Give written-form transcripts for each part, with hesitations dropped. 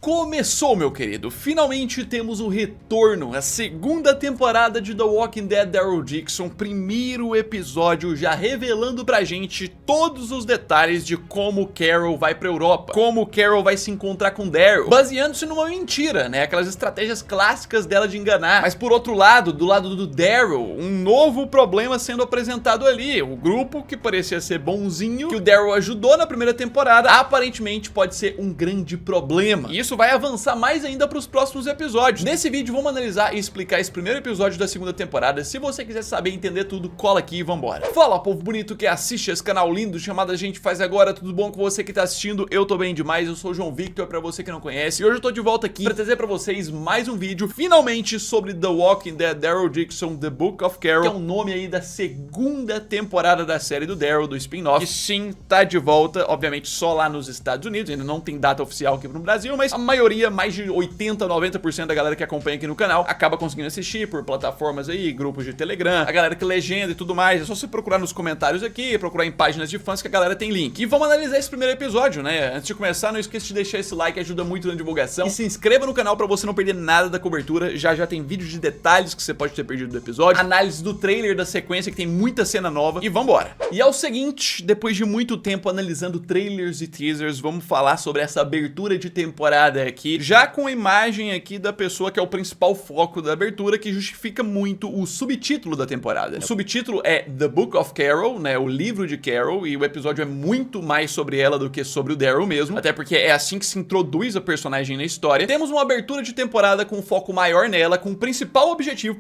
Começou, meu querido, finalmente temos o retorno, a segunda temporada de The Walking Dead Daryl Dixon, primeiro episódio já revelando pra gente todos os detalhes de como Carol vai pra Europa, como Carol vai se encontrar com Daryl, baseando-se numa mentira, né, aquelas estratégias clássicas dela de enganar. Mas por outro lado, do lado do Daryl, um novo problema sendo apresentado ali, o grupo que parecia ser bonzinho, que o Daryl ajudou na primeira temporada, aparentemente pode ser um grande problema. Isso vai avançar mais ainda para os próximos episódios. Nesse vídeo vamos analisar e explicar esse primeiro episódio da segunda temporada. Se você quiser saber e entender tudo, cola aqui e vambora. Fala, povo bonito que assiste esse canal lindo chamado A Gente Faz Agora, tudo bom com você que tá assistindo? Eu tô bem demais, eu sou o João Victor, pra você que não conhece, e hoje eu tô de volta aqui pra trazer pra vocês mais um vídeo, finalmente, sobre The Walking Dead Daryl Dixon, The Book of Carol, que é o nome aí da segunda temporada da série do Daryl, do spin-off, que sim, tá de volta, obviamente só lá nos Estados Unidos, ainda não tem data oficial aqui no Brasil, mas a maioria, mais de 80, 90% da galera que acompanha aqui no canal acaba conseguindo assistir por plataformas aí, grupos de Telegram, a galera que legenda e tudo mais. É só você procurar nos comentários aqui, procurar em páginas de fãs que a galera tem link. E vamos analisar esse primeiro episódio, né? Antes de começar, não esqueça de deixar esse like, ajuda muito na divulgação. E se inscreva no canal pra você não perder nada da cobertura. Já tem vídeos de detalhes que você pode ter perdido do episódio, análise do trailer da sequência que tem muita cena nova. E vambora! E é o seguinte, depois de muito tempo analisando trailers e teasers, vamos falar sobre essa abertura de temporada aqui, já com a imagem aqui da pessoa que é o principal foco da abertura, que justifica muito o subtítulo da temporada. O subtítulo é The Book of Carol, né, o livro de Carol, e o episódio é muito mais sobre ela do que sobre o Daryl mesmo, até porque é assim que se introduz a personagem na história. Temos uma abertura de temporada com um foco maior nela, com o principal objetivo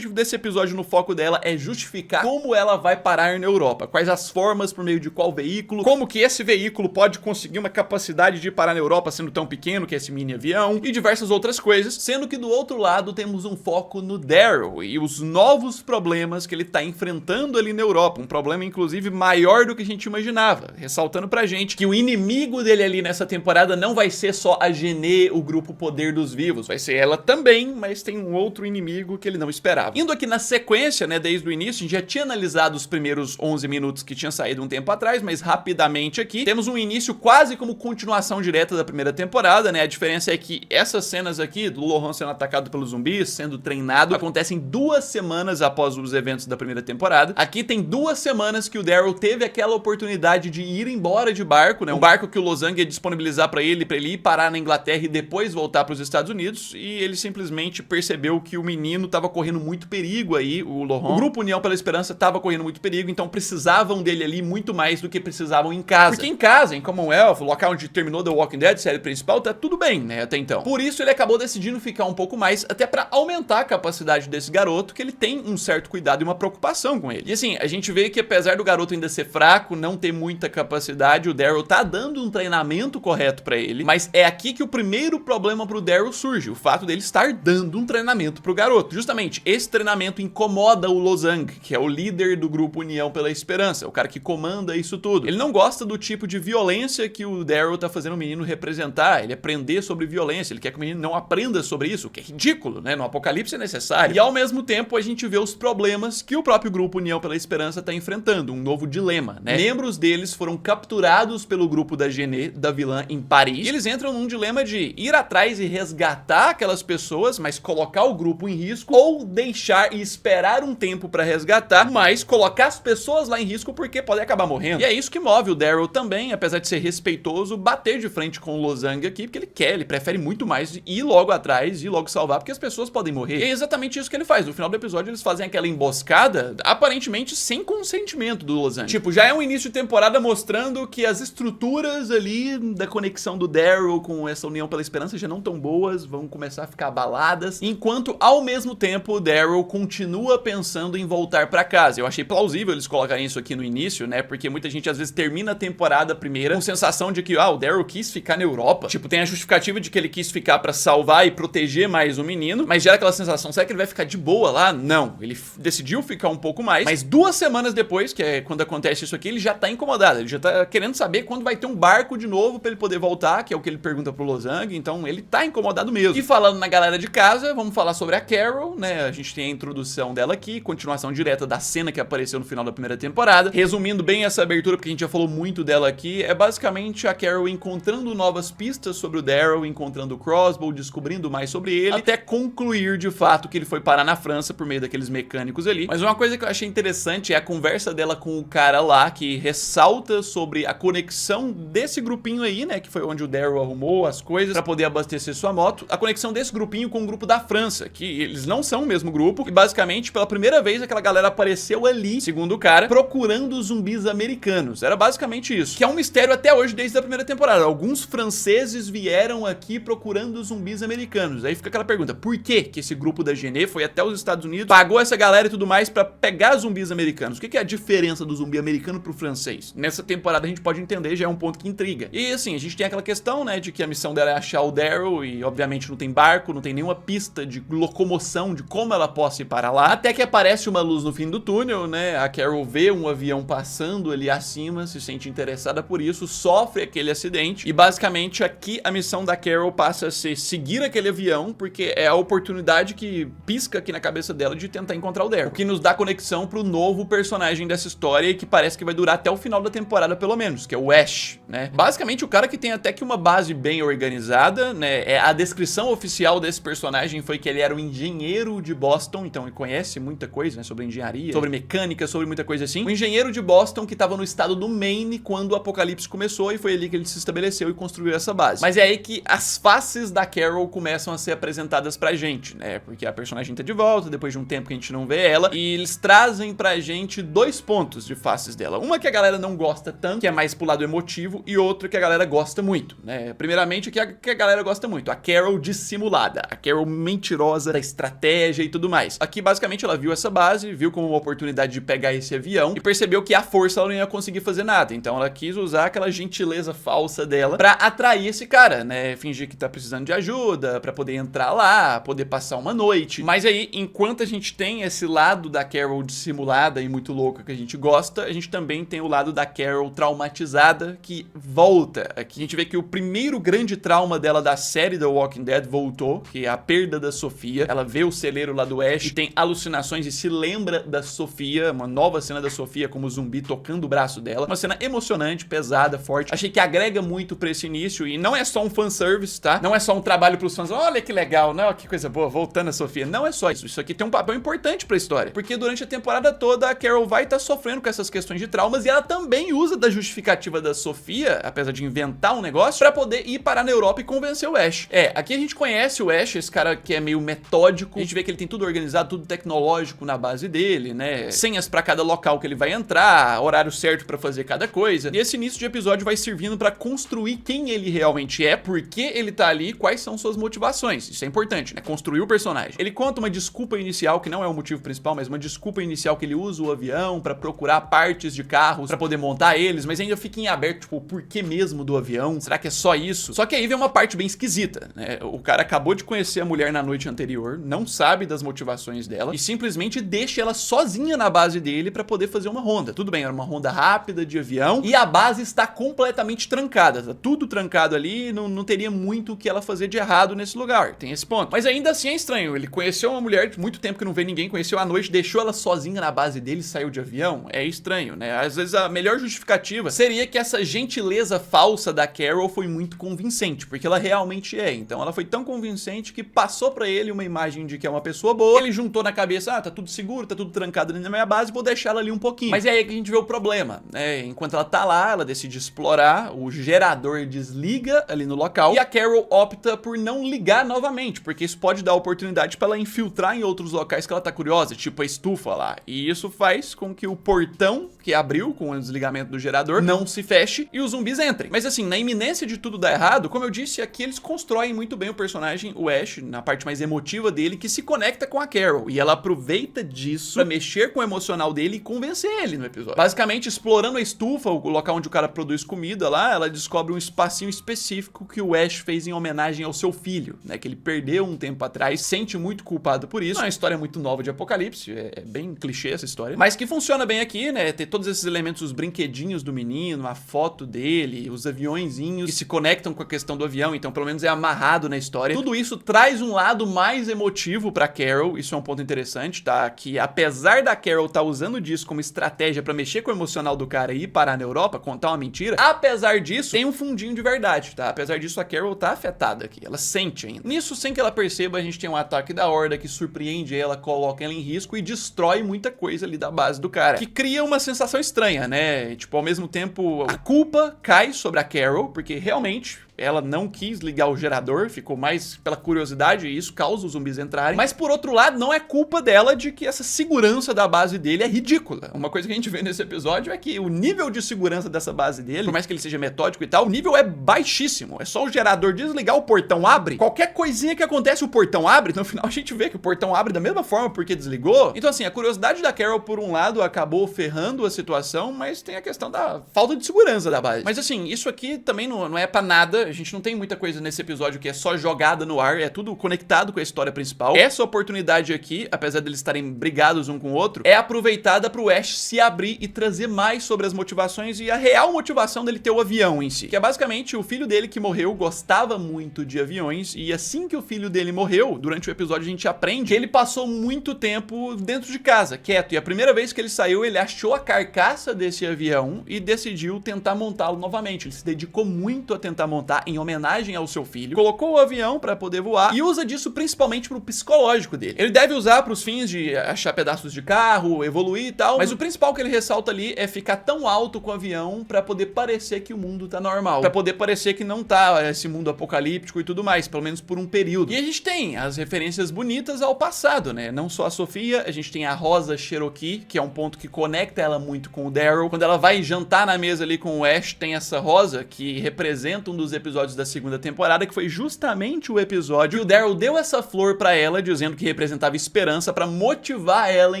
desse episódio no foco dela é justificar como ela vai parar na Europa, quais as formas, por meio de qual veículo, como que esse veículo pode conseguir uma capacidade de parar na Europa sendo tão pequeno que é esse mini avião, e diversas outras coisas, sendo que do outro lado temos um foco no Daryl e os novos problemas que ele tá enfrentando ali na Europa, um problema inclusive maior do que a gente imaginava, ressaltando pra gente que o inimigo dele ali nessa temporada não vai ser só a Gené, o grupo Poder dos Vivos, vai ser ela também, mas tem um outro inimigo que ele não esperava. Indo aqui na sequência, né, desde o início, a gente já tinha analisado os primeiros 11 minutos que tinha saído um tempo atrás, mas rapidamente aqui, temos um início quase como continuação direta da primeira temporada, né, a diferença é que essas cenas aqui, do Lohan sendo atacado pelos zumbis, sendo treinado, acontecem 2 semanas após os eventos da primeira temporada. Aqui tem 2 semanas que o Daryl teve aquela oportunidade de ir embora de barco, né? Um barco que o Lozang ia disponibilizar pra ele ir parar na Inglaterra e depois voltar pros Estados Unidos, e ele simplesmente percebeu que o menino tava correndo muito perigo aí, o Lohan. O grupo União pela Esperança tava correndo muito perigo, então precisavam dele ali muito mais do que precisavam em casa. Porque em casa, em Commonwealth, o local onde terminou The Walking Dead, série principal, tá tudo bem, né, até então. Por isso ele acabou decidindo ficar um pouco mais, até pra aumentar a capacidade desse garoto, que ele tem um certo cuidado e uma preocupação com ele. E assim, a gente vê que apesar do garoto ainda ser fraco, não ter muita capacidade, o Daryl tá dando um treinamento correto pra ele, mas é aqui que o primeiro problema pro Daryl surge, o fato dele estar dando um treinamento pro garoto. Justamente, esse treinamento incomoda o Lozang, que é o líder do grupo União pela Esperança, o cara que comanda isso tudo. Ele não gosta do tipo de violência que o Daryl tá fazendo o menino representar, ele aprender sobre violência, ele quer que o menino não aprenda sobre isso, o que é ridículo, né? No apocalipse é necessário. E ao mesmo tempo a gente vê os problemas que o próprio grupo União pela Esperança tá enfrentando, um novo dilema, né? Membros deles foram capturados pelo grupo da Gené, da vilã, em Paris, e eles entram num dilema de ir atrás e resgatar aquelas pessoas, mas colocar o grupo em risco, ou deixar e esperar um tempo pra resgatar, mas colocar as pessoas lá em risco porque podem acabar morrendo. E é isso que move o Daryl também, apesar de ser respeitoso, bater de frente com o Lozang aqui, porque ele prefere muito mais ir logo atrás, ir logo salvar, porque as pessoas podem morrer. E é exatamente isso que ele faz. No final do episódio eles fazem aquela emboscada, aparentemente sem consentimento do Lozang. Tipo, já é um início de temporada mostrando que as estruturas ali da conexão do Daryl com essa União pela Esperança já não estão boas, vão começar a ficar abaladas, enquanto ao mesmo tempo o Daryl continua pensando em voltar pra casa. Eu achei plausível eles colocarem isso aqui no início, né, porque muita gente às vezes termina a temporada primeira com sensação de que, o Daryl quis ficar na Europa. Tipo, tem a justificativa de que ele quis ficar pra salvar e proteger mais o menino, mas gera aquela sensação, será que ele vai ficar de boa lá? Não, ele decidiu ficar um pouco mais, mas 2 semanas depois, que é quando acontece isso aqui, ele já tá incomodado, ele já tá querendo saber quando vai ter um barco de novo pra ele poder voltar, que é o que ele pergunta pro Lozang, então ele tá incomodado mesmo. E falando na galera de casa, vamos falar sobre a Carol, né, a gente tem a introdução dela aqui, continuação direta da cena que apareceu no final da primeira temporada. Resumindo bem essa abertura, porque a gente já falou muito dela aqui, é basicamente a Carol encontrando novas pistas sobre o Daryl, encontrando o Crossbow, descobrindo mais sobre ele, até concluir de fato que ele foi parar na França por meio daqueles mecânicos ali. Mas uma coisa que eu achei interessante é a conversa dela com o cara lá, que ressalta sobre a conexão desse grupinho aí, né, que foi onde o Daryl arrumou as coisas pra poder abastecer sua moto, a conexão desse grupinho com o grupo da França, que eles não são o mesmo grupo, e basicamente pela primeira vez aquela galera apareceu ali, segundo o cara, procurando zumbis americanos. Era basicamente isso, que é um mistério até hoje desde a primeira temporada. Alguns franceses vieram aqui procurando zumbis americanos. Aí fica aquela pergunta, por que esse grupo da GN foi até os Estados Unidos, pagou essa galera e tudo mais pra pegar zumbis americanos? O que é a diferença do zumbi americano pro francês? Nessa temporada a gente pode entender, já é um ponto que intriga. E assim, a gente tem aquela questão, né, de que a missão dela é achar o Daryl e obviamente não tem barco, não tem nenhuma pista de locomoção de como ela possa ir para lá, até que aparece uma luz no fim do túnel, né, a Carol vê um avião passando ali acima, se sente interessada por isso, sofre aquele acidente e basicamente aqui a missão da Carol passa a ser seguir aquele avião, porque é a oportunidade que pisca aqui na cabeça dela de tentar encontrar o Daryl, o que nos dá conexão pro novo personagem dessa história e que parece que vai durar até o final da temporada pelo menos, que é o Ash, né? Basicamente o cara que tem até que uma base bem organizada, né? A descrição oficial desse personagem foi que ele era um engenheiro de Boston, então ele conhece muita coisa, né, sobre engenharia, sobre mecânica, sobre muita coisa assim. Um engenheiro de Boston que estava no estado do Maine quando o apocalipse começou e foi ali que ele se estabeleceu e construiu essa base. Mas é aí que as faces da Carol começam a ser apresentadas pra gente, né? Porque a personagem tá de volta depois de um tempo que a gente não vê ela e eles trazem pra gente dois pontos de faces dela. Uma que a galera não gosta tanto, que é mais pro lado emotivo, e outra que a galera gosta muito, né? Primeiramente, que a galera gosta muito, a Carol dissimulada, a Carol mentirosa da estratégia e tudo mais. Aqui, basicamente, ela viu essa base, viu como uma oportunidade de pegar esse avião e percebeu que à força ela não ia conseguir fazer nada. Então ela quis usar aquela gentileza falsa dela pra atrair esse cara, né? Fingir que tá precisando de ajuda, pra poder entrar lá, poder passar uma noite. Mas aí, enquanto a gente tem esse lado da Carol dissimulada e muito louca que a gente gosta, a gente também tem o lado da Carol traumatizada que volta. Aqui a gente vê que o primeiro grande trauma dela da série The Walking Dead voltou, que é a perda da Sofia. Ela vê o celeiro lá do Ash e tem alucinações e se lembra da Sofia, uma nova cena da Sofia como zumbi tocando o braço dela. Uma cena emocionante, pesada, forte. Achei que agrega muito pra esse início e não é só um fanservice, tá? Não é só um trabalho pros fãs, olha que legal, não, que coisa boa, voltando a Sofia. Não é só isso. Isso aqui tem um papel importante pra história, porque durante a temporada toda a Carol vai estar sofrendo com essas questões de traumas e ela também usa da justificativa da Sofia, apesar de inventar um negócio, pra poder ir parar na Europa e convencer o Ash. Aqui a gente conhece o Ash, esse cara que é meio metódico, a gente vê que ele tem tudo organizado, tudo tecnológico na base dele, né? Senhas pra cada local que ele vai entrar, horário certo pra fazer cada coisa. E esse início de episódio vai servindo pra construir quem ele realmente é, por que ele tá ali, quais são suas motivações. Isso é importante, né? Construir o personagem. Ele conta uma desculpa inicial, que não é o motivo principal, mas uma desculpa inicial que ele usa o avião pra procurar partes de carros, pra poder montar eles, mas ainda fica em aberto, tipo, o porquê mesmo do avião? Será que é só isso? Só que aí vem uma parte bem esquisita, né? O cara acabou de conhecer a mulher na noite anterior, não sabe das motivações dela e simplesmente deixa ela sozinha na base dele pra poder fazer uma ronda. Tudo bem, era uma ronda rápida de avião e a base está completamente trancada, tá tudo trancado ali, não teria muito o que ela fazer de errado nesse lugar, tem esse ponto. Mas ainda assim é estranho, ele conheceu uma mulher de muito tempo que não vê ninguém, conheceu à noite, deixou ela sozinha na base dele e saiu de avião, é estranho, né? Às vezes a melhor justificativa seria que essa gentileza falsa da Carol foi muito convincente, porque ela realmente é, então ela foi tão convincente que passou pra ele uma imagem de que é uma pessoa boa, ele juntou na cabeça, tá tudo seguro, tá tudo trancado ali na minha base, vou deixar ela ali um pouquinho. Mas é aí que a gente vê o problema, né? Enquanto ela tá lá, ela decide explorar, o gerador desliga ali no local e a Carol opta por não ligar novamente, porque isso pode dar oportunidade pra ela infiltrar em outros locais que ela tá curiosa, tipo a estufa lá, e isso faz com que o portão que abriu com o desligamento do gerador não se feche e os zumbis entrem. Mas assim, na iminência de tudo dar errado, como eu disse, aqui eles constroem muito bem o personagem, o Ash, na parte mais emotiva dele, que se conecta com a Carol, e ela aproveita disso pra mexer com o emocional dele e convencer ele no episódio. Basicamente, explorando a estufa, o local onde o cara produz comida lá, ela descobre um espacinho específico que o Ash fez em homenagem ao seu filho, né, que ele perdeu um tempo atrás, sente muito culpado por isso. Não é uma história muito nova de Apocalipse, é bem clichê essa história, mas que funciona bem aqui, né, ter todos esses elementos, os brinquedinhos do menino, a foto dele, os aviõezinhos que se conectam com a questão do avião, então pelo menos é amarrado na história. Tudo isso traz um lado mais emotivo pra Carol, isso é um ponto interessante, tá? Que apesar da Carol tá usando disso como estratégia pra mexer com o emocional do cara e ir parar na Europa, contar uma mentira, apesar disso, tem um fundinho de verdade, tá? Apesar disso, a Carol tá afetada aqui. Ela sente ainda. Nisso, sem que ela perceba, a gente tem um ataque da Horda que surpreende ela, coloca ela em risco e destrói muita coisa ali da base do cara. Que cria uma sensação estranha, né? Tipo, ao mesmo tempo, a culpa cai sobre a Carol, porque realmente ela não quis ligar o gerador, ficou mais pela curiosidade e isso causa os zumbis entrarem. Mas por outro lado, não é culpa dela de que essa segurança da base dele é ridícula. Uma coisa que a gente vê nesse episódio é que o nível de segurança dessa base dele, por mais que ele seja metódico e tal, o nível é baixíssimo. É só o gerador desligar, o portão abre. Qualquer coisinha que acontece, o portão abre. No final a gente vê que o portão abre da mesma forma porque desligou. Então assim, a curiosidade da Carol, por um lado, acabou ferrando a situação, mas tem a questão da falta de segurança da base. Mas assim, isso aqui também não é pra nada. A gente não tem muita coisa nesse episódio que é só jogada no ar, é tudo conectado com a história principal. Essa oportunidade aqui, apesar deles estarem brigados um com o outro, é aproveitada pro Ash se abrir e trazer mais sobre as motivações e a real motivação dele ter o avião em si. Que é basicamente o filho dele que morreu gostava muito de aviões e assim que o filho dele morreu, durante o episódio a gente aprende que ele passou muito tempo dentro de casa, quieto. E a primeira vez que ele saiu, ele achou a carcaça desse avião e decidiu tentar montá-lo novamente. Ele se dedicou muito a tentar montar em homenagem ao seu filho, colocou o avião pra poder voar e usa disso principalmente pro psicológico dele. Ele deve usar pros fins de achar pedaços de carro, evoluir e tal, mas o principal que ele ressalta ali é ficar tão alto com o avião pra poder parecer que o mundo tá normal, pra poder parecer que não tá esse mundo apocalíptico e tudo mais, pelo menos por um período. E a gente tem as referências bonitas ao passado, né? Não só a Sofia, a gente tem a Rosa Cherokee, que é um ponto que conecta ela muito com o Daryl. Quando ela vai jantar na mesa ali com o Ash, tem essa rosa que representa um dos episódios da segunda temporada, que foi justamente o episódio que o Daryl deu essa flor pra ela, dizendo que representava esperança pra motivar ela a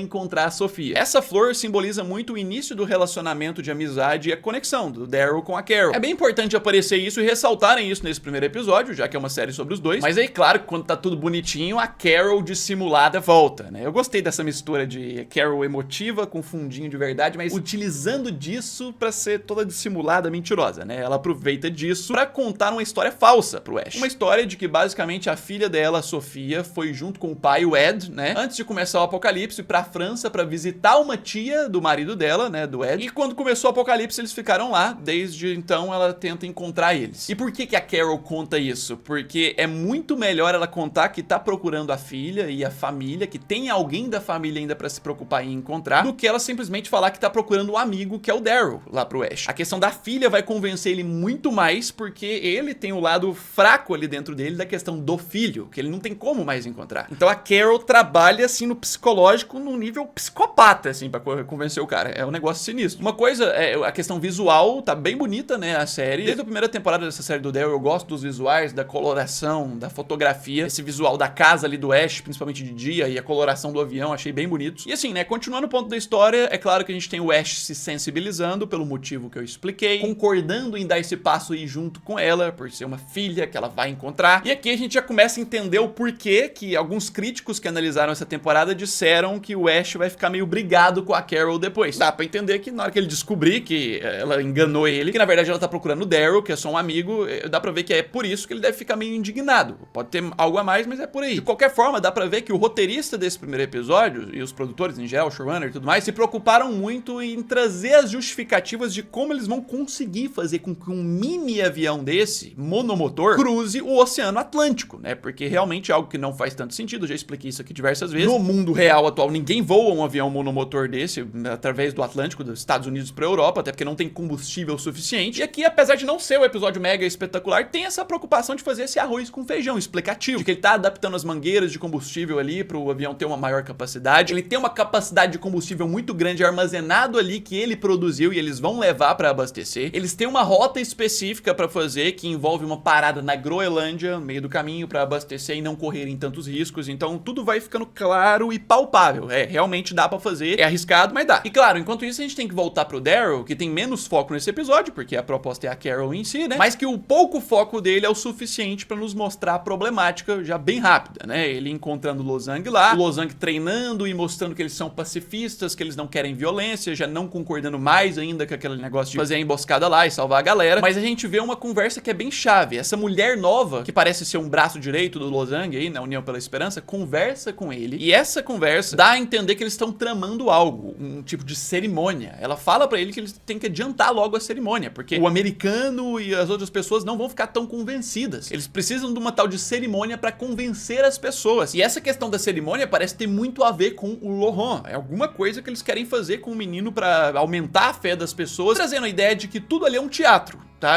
encontrar a Sofia. Essa flor simboliza muito o início do relacionamento de amizade e a conexão do Daryl com a Carol. É bem importante aparecer isso e ressaltarem isso nesse primeiro episódio, já que é uma série sobre os dois, mas aí claro que quando tá tudo bonitinho, a Carol dissimulada volta, né? Eu gostei dessa mistura de Carol emotiva com fundinho de verdade, mas utilizando disso pra ser toda dissimulada, mentirosa, né? Ela aproveita disso pra contar uma história falsa pro Ash. Uma história de que basicamente a filha dela, a Sofia, foi junto com o pai, o Ed, né? Antes de começar o apocalipse, pra França pra visitar uma tia do marido dela, né? Do Ed. E quando começou o apocalipse, eles ficaram lá. Desde então, ela tenta encontrar eles. E por que que a Carol conta isso? Porque é muito melhor ela contar que tá procurando a filha e a família, que tem alguém da família ainda pra se preocupar em encontrar, do que ela simplesmente falar que tá procurando um amigo, que é o Daryl, lá pro Ash. A questão da filha vai convencer ele muito mais, porque ele tem o lado fraco ali dentro dele da questão do filho, que ele não tem como mais encontrar. Então a Carol trabalha assim no psicológico num nível psicopata, assim, pra convencer o cara. É um negócio sinistro. Uma coisa, a questão visual tá bem bonita, né, a série. Desde a primeira temporada dessa série do Daryl, eu gosto dos visuais, da coloração, da fotografia, esse visual da casa ali do Ash, principalmente de dia, e a coloração do avião, achei bem bonitos. E assim, né, continuando o ponto da história, é claro que a gente tem o Ash se sensibilizando pelo motivo que eu expliquei, concordando em dar esse passo e ir junto com ela, por ser uma filha que ela vai encontrar. E aqui a gente já começa a entender o porquê que alguns críticos que analisaram essa temporada disseram que o Ash vai ficar meio brigado com a Carol depois. Dá pra entender que na hora que ele descobrir que ela enganou ele, que na verdade ela tá procurando o Daryl, que é só um amigo, dá pra ver que é por isso que ele deve ficar meio indignado. Pode ter algo a mais, mas é por aí. De qualquer forma, dá pra ver que o roteirista desse primeiro episódio, e os produtores em geral, o showrunner e tudo mais, se preocuparam muito em trazer as justificativas de como eles vão conseguir fazer com que um mini avião desse, monomotor, cruze o Oceano Atlântico, né? Porque realmente é algo que não faz tanto sentido, eu já expliquei isso aqui diversas vezes. No mundo real atual, ninguém voa um avião monomotor desse através do Atlântico, dos Estados Unidos pra Europa, até porque não tem combustível suficiente. E aqui, apesar de não ser o episódio mega espetacular, tem essa preocupação de fazer esse arroz com feijão explicativo, de que ele tá adaptando as mangueiras de combustível ali pro avião ter uma maior capacidade. Ele tem uma capacidade de combustível muito grande armazenado ali que ele produziu e eles vão levar pra abastecer. Eles têm uma rota específica pra fazer que envolve uma parada na Groenlândia, no meio do caminho, pra abastecer e não correrem tantos riscos. Então tudo vai ficando claro e palpável. Realmente dá pra fazer. É arriscado, mas dá. E claro, enquanto isso a gente tem que voltar pro Daryl, que tem menos foco nesse episódio, porque a proposta é a Carol em si, né? Mas que o pouco foco dele é o suficiente pra nos mostrar a problemática já bem rápida, né? Ele encontrando o Lozang lá, o Lozang treinando e mostrando que eles são pacifistas, que eles não querem violência, já não concordando mais ainda com aquele negócio de fazer a emboscada lá e salvar a galera. Mas a gente vê uma conversa conversa que é bem chave. Essa mulher nova, que parece ser um braço direito do Lozang aí, na União pela Esperança, conversa com ele. E essa conversa dá a entender que eles estão tramando algo, um tipo de cerimônia. Ela fala pra ele que eles têm que adiantar logo a cerimônia, porque o americano e as outras pessoas não vão ficar tão convencidas. Eles precisam de uma tal de cerimônia pra convencer as pessoas. E essa questão da cerimônia parece ter muito a ver com o Laurent. É alguma coisa que eles querem fazer com o menino pra aumentar a fé das pessoas, trazendo a ideia de que tudo ali é um teatro. Tá?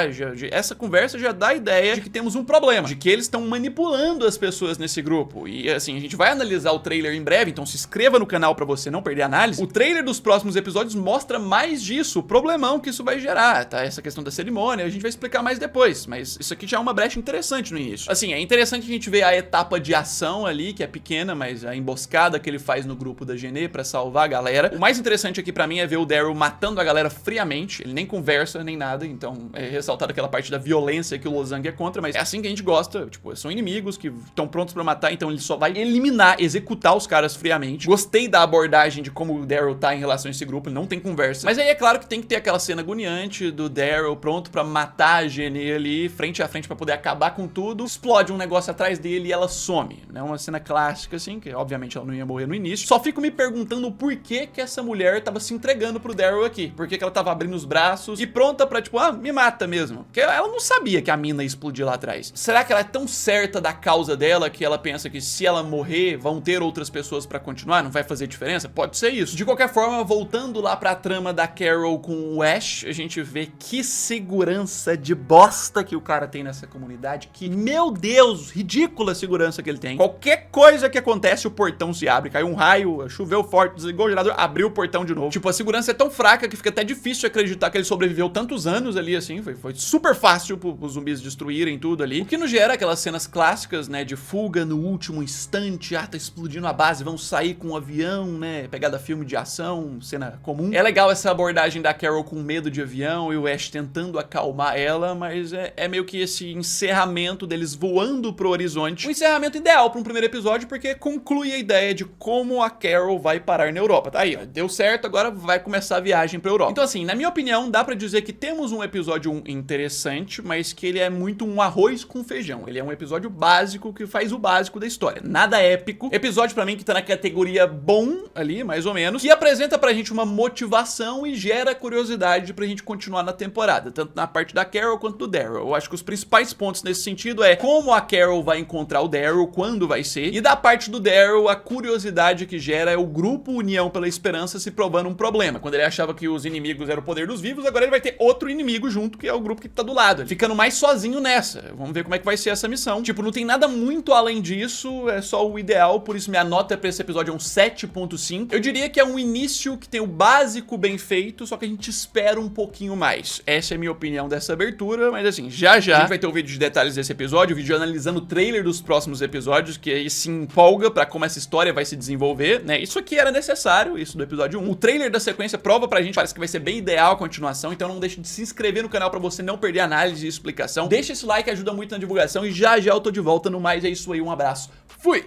Essa conversa já dá a ideia de que temos um problema, de que eles estão manipulando as pessoas nesse grupo. E assim, a gente vai analisar o trailer em breve, então se inscreva no canal pra você não perder a análise. O trailer dos próximos episódios mostra mais disso, o problemão que isso vai gerar, tá? Essa questão da cerimônia, a gente vai explicar mais depois, mas isso aqui já é uma brecha interessante no início. Assim, é interessante a gente ver a etapa de ação ali, que é pequena, mas a emboscada que ele faz no grupo da Genet pra salvar a galera. O mais interessante aqui pra mim é ver o Daryl matando a galera friamente, ele nem conversa, nem nada, então ressaltar aquela parte da violência que o Lozang é contra, mas é assim que a gente gosta, tipo, são inimigos que estão prontos pra matar, então ele só vai eliminar, executar os caras friamente. Gostei da abordagem de como o Daryl tá em relação a esse grupo, ele não tem conversa, mas aí é claro que tem que ter aquela cena agoniante do Daryl pronto pra matar a Genet ali, frente a frente pra poder acabar com tudo, explode um negócio atrás dele e ela some, né, uma cena clássica assim, que obviamente ela não ia morrer no início. Só fico me perguntando por que que essa mulher tava se entregando pro Daryl aqui, por que que ela tava abrindo os braços e pronta pra tipo, me mata mesmo. Porque ela não sabia que a mina ia explodir lá atrás. Será que ela é tão certa da causa dela que ela pensa que se ela morrer, vão ter outras pessoas pra continuar? Não vai fazer diferença? Pode ser isso. De qualquer forma, voltando lá pra trama da Carol com o Ash, a gente vê que segurança de bosta que o cara tem nessa comunidade. Que, meu Deus, ridícula a segurança que ele tem. Qualquer coisa que acontece, o portão se abre. Caiu um raio, choveu forte, desligou o gerador, abriu o portão de novo. Tipo, a segurança é tão fraca que fica até difícil de acreditar que ele sobreviveu tantos anos ali, assim. Foi super fácil pros zumbis destruírem tudo ali. O que nos gera aquelas cenas clássicas, né, de fuga no último instante. Tá explodindo a base, vamos sair com um avião, né, pegada filme de ação, cena comum. É legal essa abordagem da Carol com medo de avião e o Ash tentando acalmar ela, mas é meio que esse encerramento deles voando pro horizonte. Um encerramento ideal pra um primeiro episódio, porque conclui a ideia de como a Carol vai parar na Europa. Tá aí, ó, deu certo, agora vai começar a viagem pra Europa. Então assim, na minha opinião, dá pra dizer que temos um episódio 1 interessante, mas que ele é muito um arroz com feijão. Ele é um episódio básico que faz o básico da história. Nada épico. Episódio pra mim que tá na categoria bom ali, mais ou menos, que apresenta pra gente uma motivação e gera curiosidade pra gente continuar na temporada, tanto na parte da Carol quanto do Daryl. Eu acho que os principais pontos nesse sentido é como a Carol vai encontrar o Daryl, quando vai ser, e da parte do Daryl, a curiosidade que gera é o grupo União pela Esperança se provando um problema. Quando ele achava que os inimigos eram o poder dos vivos, agora ele vai ter outro inimigo junto, que é o grupo que tá do lado, ficando mais sozinho nessa. Vamos ver como é que vai ser essa missão. Tipo, não tem nada muito além disso, é só o ideal, por isso minha nota pra esse episódio é um 7.5. Eu diria que é um início que tem o básico bem feito, só que a gente espera um pouquinho mais. Essa é a minha opinião dessa abertura, mas assim, já a gente vai ter o vídeo de detalhes desse episódio, o vídeo analisando o trailer dos próximos episódios, que aí se empolga pra como essa história vai se desenvolver, né? Isso aqui era necessário, isso do episódio 1. O trailer da sequência prova pra gente, parece que vai ser bem ideal a continuação, então não deixe de se inscrever no canal pra você não perder a análise e explicação. Deixa esse like, ajuda muito na divulgação e já já eu tô de volta no mais. É isso aí, um abraço. Fui!